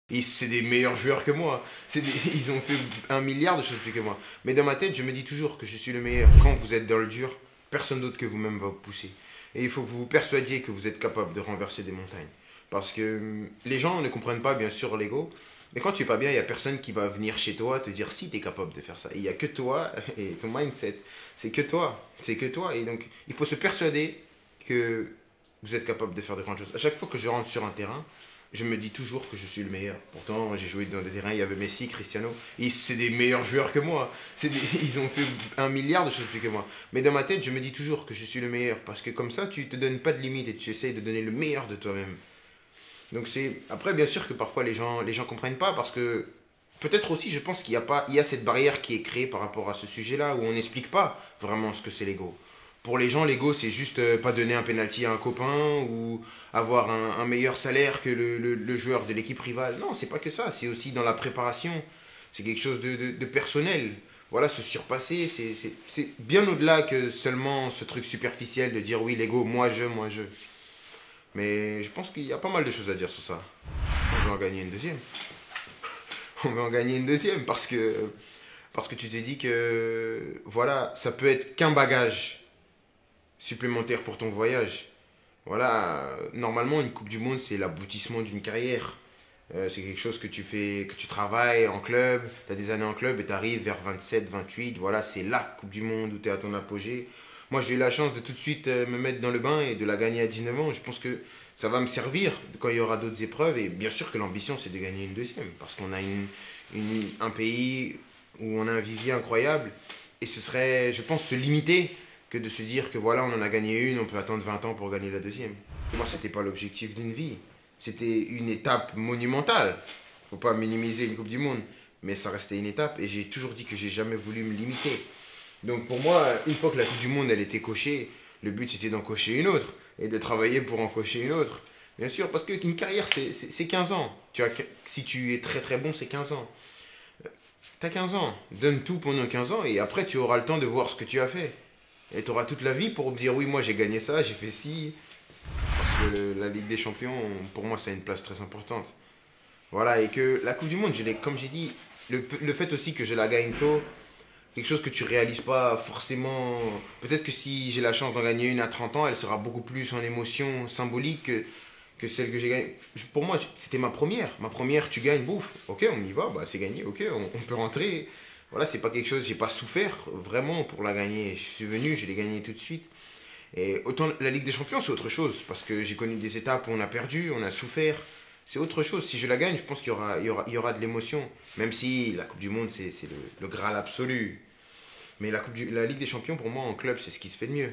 C'est des meilleurs joueurs que moi. Ils ont fait un milliard de choses plus que moi. Mais dans ma tête, je me dis toujours que je suis le meilleur. Quand vous êtes dans le dur, personne d'autre que vous-même va vous pousser. Et il faut que vous vous persuadiez que vous êtes capable de renverser des montagnes. Parce que les gens ne comprennent pas, bien sûr, l'ego. Mais quand tu es pas bien, il n'y a personne qui va venir chez toi te dire si tu es capable de faire ça. Il n'y a que toi et ton mindset. C'est que toi. C'est que toi. Et donc, il faut se persuader que vous êtes capable de faire de grandes choses. À chaque fois que je rentre sur un terrain, je me dis toujours que je suis le meilleur. Pourtant, j'ai joué dans des terrains, il y avait Messi, Cristiano. C'est des meilleurs joueurs que moi. Ils ont fait un milliard de choses plus que moi. Mais dans ma tête, je me dis toujours que je suis le meilleur. Parce que comme ça, tu te donnes pas de limite et tu essayes de donner le meilleur de toi-même. Donc c'est... Après, bien sûr que parfois les gens comprennent pas parce que... Peut-être aussi, je pense qu'il y a pas, il y a cette barrière qui est créée par rapport à ce sujet-là où on n'explique pas vraiment ce que c'est l'ego. Pour les gens, l'ego, c'est juste pas donner un penalty à un copain ou avoir un meilleur salaire que le joueur de l'équipe rivale. Non, c'est pas que ça. C'est aussi dans la préparation. C'est quelque chose de personnel. Voilà, se surpasser, c'est bien au-delà que seulement ce truc superficiel de dire oui, l'ego, moi je. Mais je pense qu'il y a pas mal de choses à dire sur ça. On va en gagner une deuxième. On va en gagner une deuxième parce que tu t'es dit que voilà, ça peut être qu'un bagage supplémentaire pour ton voyage. Voilà, normalement une Coupe du Monde c'est l'aboutissement d'une carrière. C'est quelque chose que tu fais, que tu travailles en club, tu as des années en club et tu arrives vers 27, 28, voilà, c'est la Coupe du Monde où tu es à ton apogée. Moi j'ai eu la chance de tout de suite me mettre dans le bain et de la gagner à 19 ans. Je pense que ça va me servir quand il y aura d'autres épreuves et bien sûr que l'ambition c'est de gagner une deuxième parce qu'on a un pays où on a un vivier incroyable et ce serait, je pense, se limiter que de se dire que voilà, on en a gagné une, on peut attendre 20 ans pour gagner la deuxième. Moi, c'était pas l'objectif d'une vie. C'était une étape monumentale. Faut pas minimiser une Coupe du Monde, mais ça restait une étape et j'ai toujours dit que j'ai jamais voulu me limiter. Donc pour moi, une fois que la Coupe du Monde elle était cochée, le but c'était d'en cocher une autre et de travailler pour en cocher une autre. Bien sûr, parce qu'une carrière c'est 15 ans. Si tu es très très bon, c'est 15 ans. T'as 15 ans, donne tout pendant 15 ans et après tu auras le temps de voir ce que tu as fait. Et tu auras toute la vie pour dire oui, moi j'ai gagné ça, j'ai fait ci. Parce que la Ligue des Champions, pour moi, ça a une place très importante. Voilà, et que la Coupe du Monde, comme j'ai dit, le fait aussi que je la gagne tôt, quelque chose que tu réalises pas forcément. Peut-être que si j'ai la chance d'en gagner une à 30 ans, elle sera beaucoup plus en émotion symbolique que celle que j'ai gagnée. Pour moi, c'était ma première. Ma première, tu gagnes, bouffe. Ok, on y va, bah, c'est gagné, ok, on peut rentrer. Voilà, c'est pas quelque chose, j'ai pas souffert vraiment pour la gagner. Je suis venu, je l'ai gagnée tout de suite. Et autant la Ligue des Champions, c'est autre chose, parce que j'ai connu des étapes où on a perdu, on a souffert. C'est autre chose. Si je la gagne, je pense qu'il y aura de l'émotion. Même si la Coupe du Monde, c'est le Graal absolu. Mais la Ligue des Champions, pour moi, en club, c'est ce qui se fait de mieux.